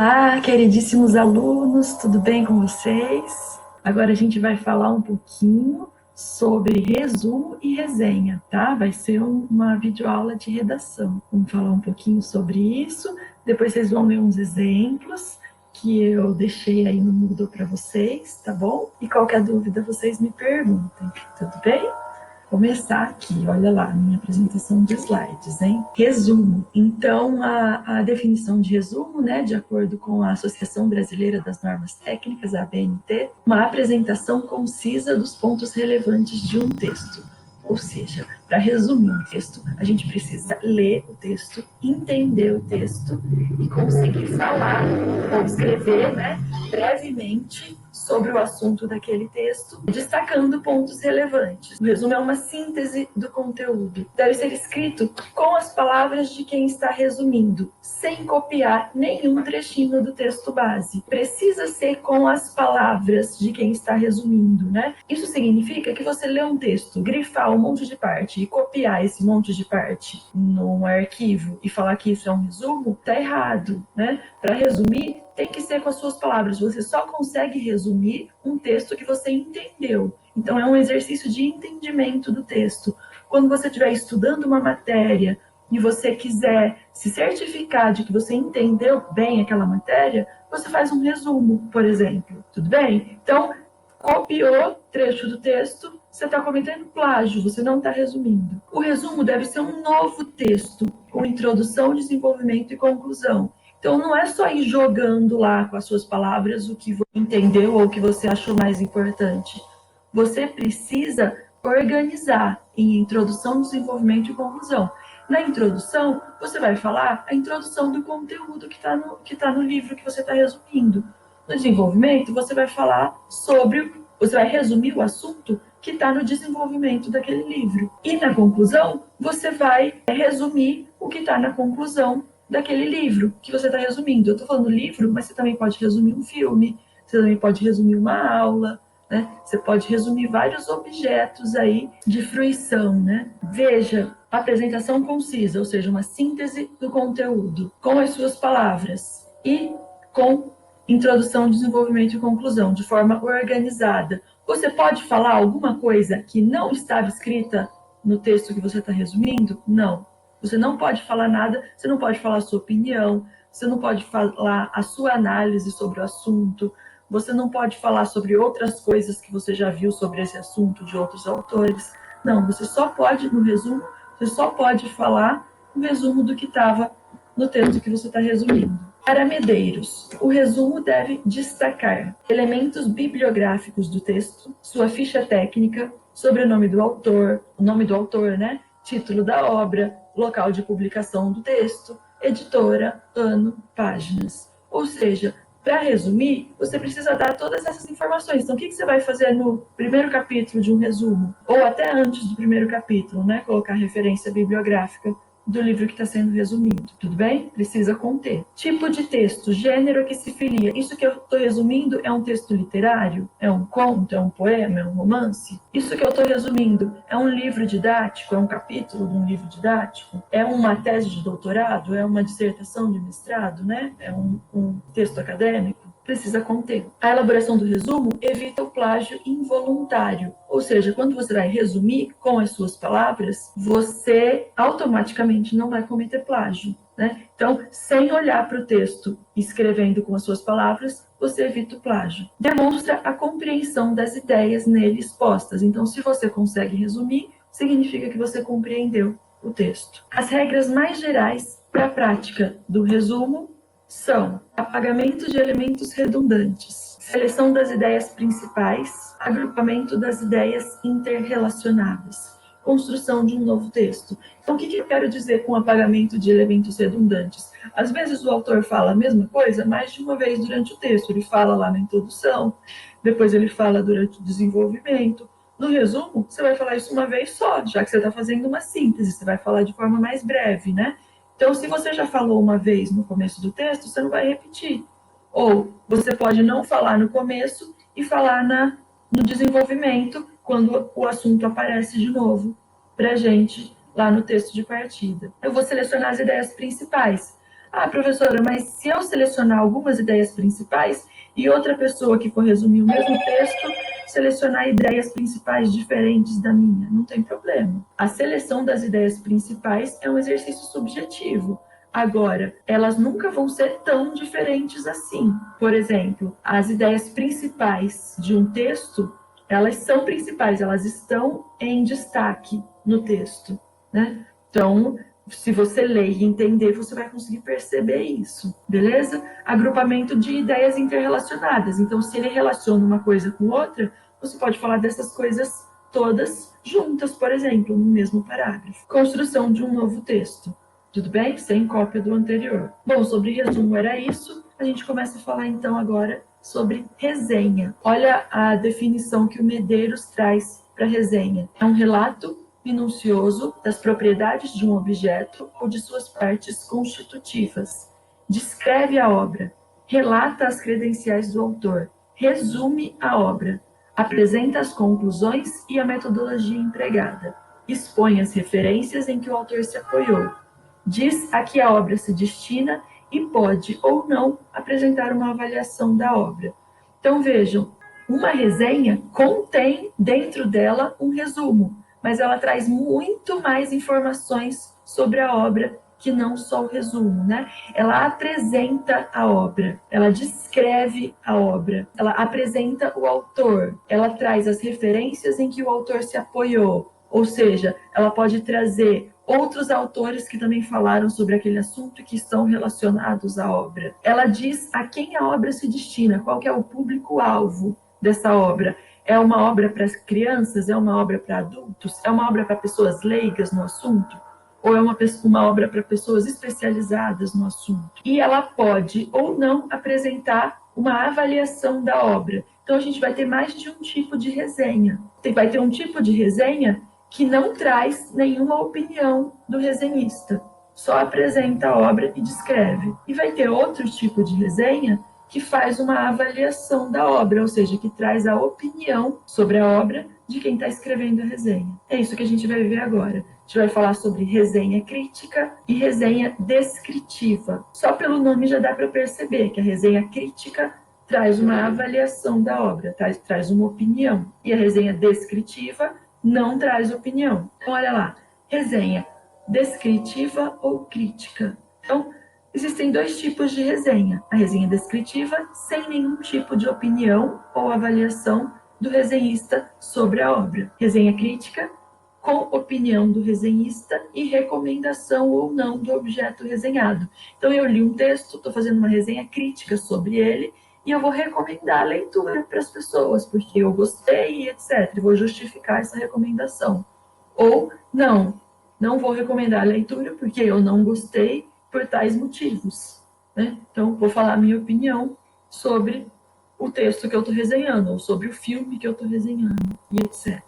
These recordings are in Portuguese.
Olá, queridíssimos alunos, tudo bem com vocês? Agora a gente vai falar um pouquinho sobre resumo e resenha, tá? Vai ser uma videoaula de redação. Vamos falar um pouquinho sobre isso, depois vocês vão ver uns exemplos que eu deixei aí no Moodle para vocês, tá bom? E qualquer dúvida vocês me perguntem, tudo bem? Começar aqui, olha lá, minha apresentação de slides, hein? Resumo. Então, a definição de resumo, né, de acordo com a Associação Brasileira das Normas Técnicas, a ABNT, uma apresentação concisa dos pontos relevantes de um texto. Ou seja, para resumir um texto, a gente precisa ler o texto, entender o texto e conseguir falar ou escrever, né, brevemente sobre o assunto daquele texto, destacando pontos relevantes. O resumo é uma síntese do conteúdo. Deve ser escrito com as palavras de quem está resumindo, sem copiar nenhum trechinho do texto base. Precisa ser com as palavras de quem está resumindo, né? Isso significa que você lê um texto, grifar um monte de parte e copiar esse monte de parte num arquivo e falar que isso é um resumo, tá errado, né? Para resumir, tem que ser com as suas palavras. Você só consegue resumir um texto que você entendeu. Então, é um exercício de entendimento do texto. Quando você estiver estudando uma matéria e você quiser se certificar de que você entendeu bem aquela matéria, você faz um resumo, por exemplo. Tudo bem? Então, copiou trecho do texto, você está cometendo plágio, você não está resumindo. O resumo deve ser um novo texto, com introdução, desenvolvimento e conclusão. Então, não é só ir jogando lá com as suas palavras o que você entendeu ou o que você achou mais importante. Você precisa organizar em introdução, desenvolvimento e conclusão. Na introdução, você vai falar a introdução do conteúdo que tá no livro que você está resumindo. No desenvolvimento, você vai falar você vai resumir o assunto que está no desenvolvimento daquele livro. E na conclusão, você vai resumir o que está na conclusão daquele livro que você está resumindo. Eu estou falando livro, mas você também pode resumir um filme, você também pode resumir uma aula, né? Você pode resumir vários objetos aí de fruição, né? Veja, apresentação concisa, ou seja, uma síntese do conteúdo, com as suas palavras e com introdução, desenvolvimento e conclusão, de forma organizada. Você pode falar alguma coisa que não estava escrita no texto que você está resumindo? Não. Você não pode falar nada, você não pode falar a sua opinião, você não pode falar a sua análise sobre o assunto, você não pode falar sobre outras coisas que você já viu sobre esse assunto de outros autores. Não, você só pode, no resumo, você só pode falar o resumo do que estava no texto que você está resumindo. Para Medeiros, o resumo deve destacar elementos bibliográficos do texto, sua ficha técnica, sobrenome do autor, o nome do autor, né? Título da obra, local de publicação do texto, editora, ano, páginas. Ou seja, para resumir, você precisa dar todas essas informações. Então, o que você vai fazer no primeiro capítulo de um resumo? Ou até antes do primeiro capítulo, né? Colocar referência bibliográfica do livro que está sendo resumido, tudo bem? Precisa conter. Tipo de texto, gênero a que se filia. Isso que eu estou resumindo é um texto literário? É um conto? É um poema? É um romance? Isso que eu estou resumindo é um livro didático? É um capítulo de um livro didático? É uma tese de doutorado? É uma dissertação de mestrado, né? É um texto acadêmico? Precisa conter. A elaboração do resumo evita o plágio involuntário, ou seja, quando você vai resumir com as suas palavras, você automaticamente não vai cometer plágio, né? Então, sem olhar para o texto, escrevendo com as suas palavras, você evita o plágio. Demonstra a compreensão das ideias nele expostas. Então, se você consegue resumir, significa que você compreendeu o texto. As regras mais gerais para a prática do resumo são apagamento de elementos redundantes, seleção das ideias principais, agrupamento das ideias interrelacionadas, construção de um novo texto. Então, o que eu quero dizer com apagamento de elementos redundantes? Às vezes o autor fala a mesma coisa mais de uma vez durante o texto. Ele fala lá na introdução, depois ele fala durante o desenvolvimento. No resumo, você vai falar isso uma vez só, já que você está fazendo uma síntese, você vai falar de forma mais breve, né? Então, se você já falou uma vez no começo do texto, você não vai repetir. Ou você pode não falar no começo e falar no desenvolvimento, quando o assunto aparece de novo para a gente lá no texto de partida. Eu vou selecionar as ideias principais. Ah, professora, mas se eu selecionar algumas ideias principais e outra pessoa que for resumir o mesmo texto, selecionar ideias principais diferentes da minha, não tem problema. A seleção das ideias principais é um exercício subjetivo. Agora, elas nunca vão ser tão diferentes assim. Por exemplo, as ideias principais de um texto, elas são principais, elas estão em destaque no texto, né? Então, se você ler e entender, você vai conseguir perceber isso, beleza? Agrupamento de ideias interrelacionadas. Então, se ele relaciona uma coisa com outra, você pode falar dessas coisas todas juntas, por exemplo, no mesmo parágrafo. Construção de um novo texto. Tudo bem? Sem cópia do anterior. Bom, sobre resumo era isso. A gente começa a falar então agora sobre resenha. Olha a definição que o Medeiros traz para resenha. É um relato minucioso das propriedades de um objeto ou de suas partes constitutivas. Descreve a obra, relata as credenciais do autor, resume a obra, apresenta as conclusões e a metodologia empregada, expõe as referências em que o autor se apoiou, diz a que a obra se destina e pode ou não apresentar uma avaliação da obra. Então vejam, uma resenha contém dentro dela um resumo, mas ela traz muito mais informações sobre a obra que não só o resumo, né? Ela apresenta a obra, ela descreve a obra, ela apresenta o autor, ela traz as referências em que o autor se apoiou, ou seja, ela pode trazer outros autores que também falaram sobre aquele assunto que estão relacionados à obra. Ela diz a quem a obra se destina, qual que é o público-alvo dessa obra. É uma obra para crianças? É uma obra para adultos? É uma obra para pessoas leigas no assunto? Ou é uma obra para pessoas especializadas no assunto? E ela pode ou não apresentar uma avaliação da obra. Então, a gente vai ter mais de um tipo de resenha. Vai ter um tipo de resenha que não traz nenhuma opinião do resenhista, só apresenta a obra e descreve. E vai ter outro tipo de resenha que faz uma avaliação da obra, ou seja, que traz a opinião sobre a obra de quem está escrevendo a resenha. É isso que a gente vai ver agora. A gente vai falar sobre resenha crítica e resenha descritiva. Só pelo nome já dá para perceber que a resenha crítica traz uma avaliação da obra, traz uma opinião. E a resenha descritiva não traz opinião. Então, olha lá, resenha descritiva ou crítica. Então, existem dois tipos de resenha. A resenha descritiva, sem nenhum tipo de opinião ou avaliação do resenhista sobre a obra. Resenha crítica, com opinião do resenhista e recomendação ou não do objeto resenhado. Então, eu li um texto, estou fazendo uma resenha crítica sobre ele, e eu vou recomendar a leitura para as pessoas, porque eu gostei, etc. Vou justificar essa recomendação. Ou, não vou recomendar a leitura, porque eu não gostei por tais motivos, né? Então, vou falar a minha opinião sobre o texto que eu estou resenhando, ou sobre o filme que eu estou resenhando, e etc.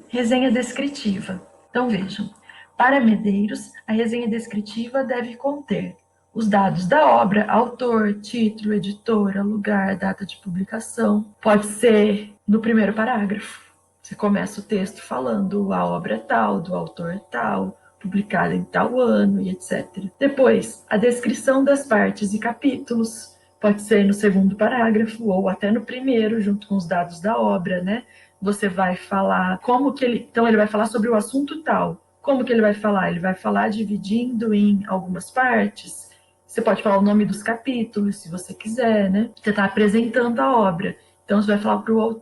Resenha descritiva. Então, vejam, para Medeiros, a resenha descritiva deve conter os dados da obra, autor, título, editora, lugar, data de publicação. Pode ser no primeiro parágrafo. Você começa o texto falando a obra tal, do autor tal, publicada em tal ano e etc. Depois, a descrição das partes e capítulos. Pode ser no segundo parágrafo ou até no primeiro, junto com os dados da obra, né? Você vai falar como que ele... Então, ele vai falar sobre o assunto tal. Como que ele vai falar? Ele vai falar dividindo em algumas partes. Você pode falar o nome dos capítulos, se você quiser, né? Você está apresentando a obra. Então, você vai falar pro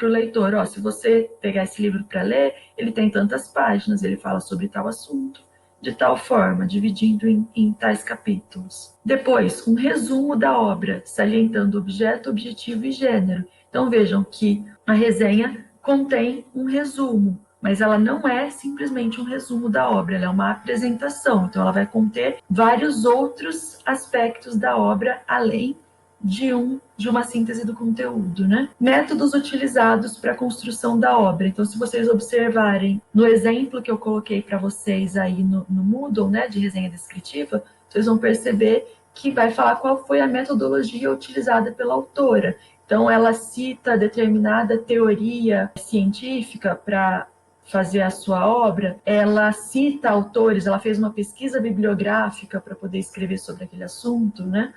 leitor, ó, se você pegar esse livro para ler, ele tem tantas páginas, ele fala sobre tal assunto, de tal forma, dividindo em tais capítulos. Depois, um resumo da obra, salientando objeto, objetivo e gênero. Então, vejam que a resenha contém um resumo, mas ela não é simplesmente um resumo da obra, ela é uma apresentação. Então, ela vai conter vários outros aspectos da obra, além de uma síntese do conteúdo, né? Métodos utilizados para a construção da obra. Então, se vocês observarem no exemplo que eu coloquei para vocês aí no Moodle, né, de resenha descritiva, vocês vão perceber que vai falar qual foi a metodologia utilizada pela autora. Então, ela cita determinada teoria científica para fazer a sua obra, ela cita autores, ela fez uma pesquisa bibliográfica para poder escrever sobre aquele assunto, né?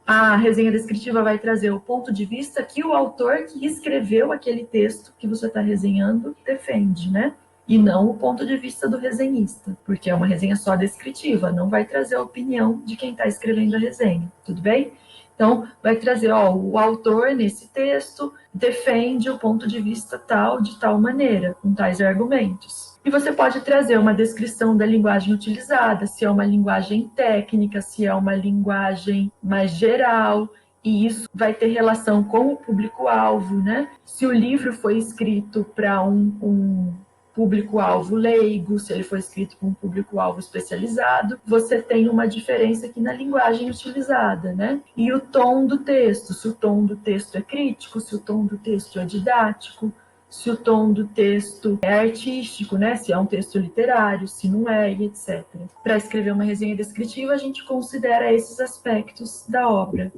A resenha descritiva vai trazer o ponto de vista que o autor que escreveu aquele texto que você está resenhando defende, né? E não o ponto de vista do resenhista, porque é uma resenha só descritiva, não vai trazer a opinião de quem está escrevendo a resenha, tudo bem? Então, vai trazer, o autor nesse texto defende o ponto de vista tal, de tal maneira, com tais argumentos. E você pode trazer uma descrição da linguagem utilizada, se é uma linguagem técnica, se é uma linguagem mais geral, e isso vai ter relação com o público-alvo, né? Se o livro foi escrito para um público-alvo leigo, se ele foi escrito para um público-alvo especializado, você tem uma diferença aqui na linguagem utilizada, né? E o tom do texto, se o tom do texto é crítico, se o tom do texto é didático, se o tom do texto é artístico, né? Se é um texto literário, se não é, e etc. Para escrever uma resenha descritiva, a gente considera esses aspectos da obra.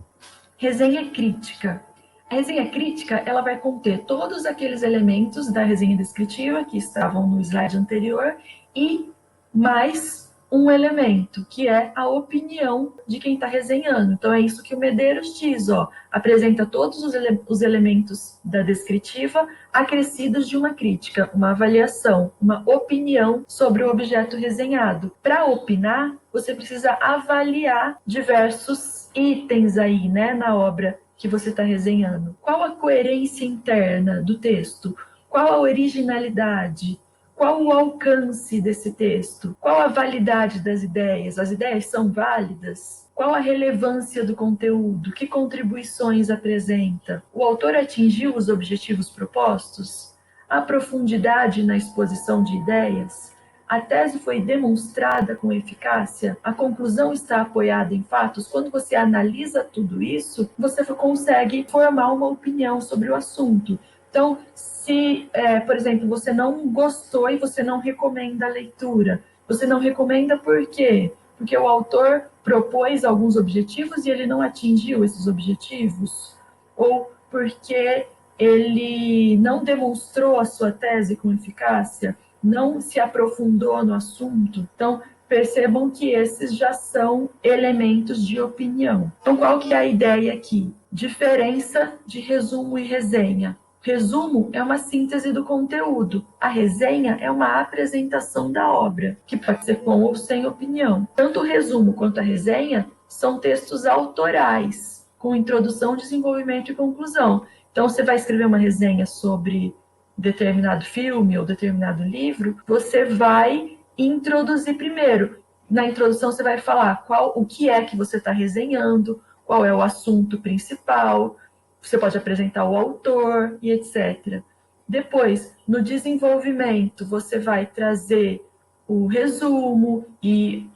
Resenha crítica. A resenha crítica, ela vai conter todos aqueles elementos da resenha descritiva que estavam no slide anterior e mais um elemento, que é a opinião de quem está resenhando. Então, é isso que o Medeiros diz, apresenta todos os elementos da descritiva acrescidos de uma crítica, uma avaliação, uma opinião sobre o objeto resenhado. Para opinar, você precisa avaliar diversos itens aí, né, na obra que você está resenhando. Qual a coerência interna do texto? Qual a originalidade? Qual o alcance desse texto? Qual a validade das ideias? As ideias são válidas? Qual a relevância do conteúdo? Que contribuições apresenta? O autor atingiu os objetivos propostos? A profundidade na exposição de ideias? A tese foi demonstrada com eficácia? A conclusão está apoiada em fatos? Quando você analisa tudo isso, você consegue formar uma opinião sobre o assunto. Então, se, por exemplo, você não gostou e você não recomenda a leitura, você não recomenda por quê? Porque o autor propôs alguns objetivos e ele não atingiu esses objetivos? Ou porque ele não demonstrou a sua tese com eficácia? Não se aprofundou no assunto? Então, percebam que esses já são elementos de opinião. Então, qual que é a ideia aqui? Diferença de resumo e resenha. Resumo é uma síntese do conteúdo. A resenha é uma apresentação da obra, que pode ser com ou sem opinião. Tanto o resumo quanto a resenha são textos autorais, com introdução, desenvolvimento e conclusão. Então, você vai escrever uma resenha sobre determinado filme ou determinado livro, você vai introduzir primeiro. Na introdução você vai falar o que é que você está resenhando, qual é o assunto principal, você pode apresentar o autor e etc. Depois, no desenvolvimento, você vai trazer o resumo e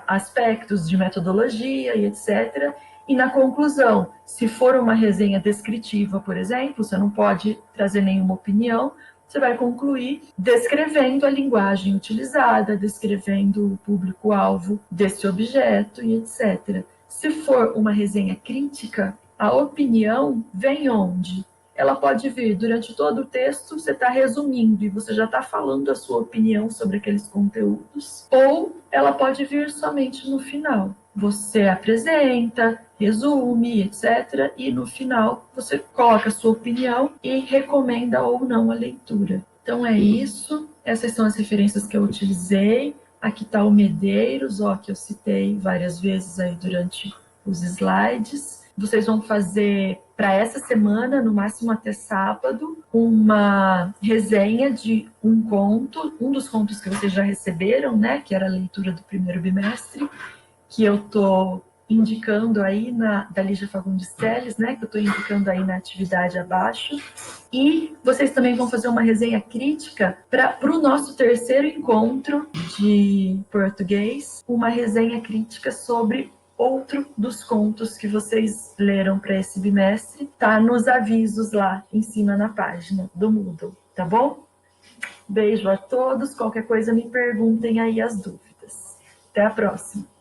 aspectos de metodologia e etc. E na conclusão, se for uma resenha descritiva, por exemplo, você não pode trazer nenhuma opinião, você vai concluir descrevendo a linguagem utilizada, descrevendo o público-alvo desse objeto e etc. Se for uma resenha crítica, a opinião vem onde? Ela pode vir durante todo o texto, você está resumindo e você já está falando a sua opinião sobre aqueles conteúdos, ou ela pode vir somente no final. Você apresenta, resume, etc. E no final você coloca a sua opinião e recomenda ou não a leitura. Então é isso. Essas são as referências que eu utilizei. Aqui está o Medeiros, que eu citei várias vezes aí durante os slides. Vocês vão fazer para essa semana, no máximo até sábado, uma resenha de um conto, um dos contos que vocês já receberam, né, que era a leitura do primeiro bimestre, que eu estou indicando aí da Lígia Fagundes Telles, né, que eu estou indicando aí na atividade abaixo. E vocês também vão fazer uma resenha crítica para o nosso terceiro encontro de português, uma resenha crítica sobre outro dos contos que vocês leram para esse bimestre. Tá nos avisos lá em cima na página do Moodle, tá bom? Beijo a todos, qualquer coisa me perguntem aí as dúvidas. Até a próxima!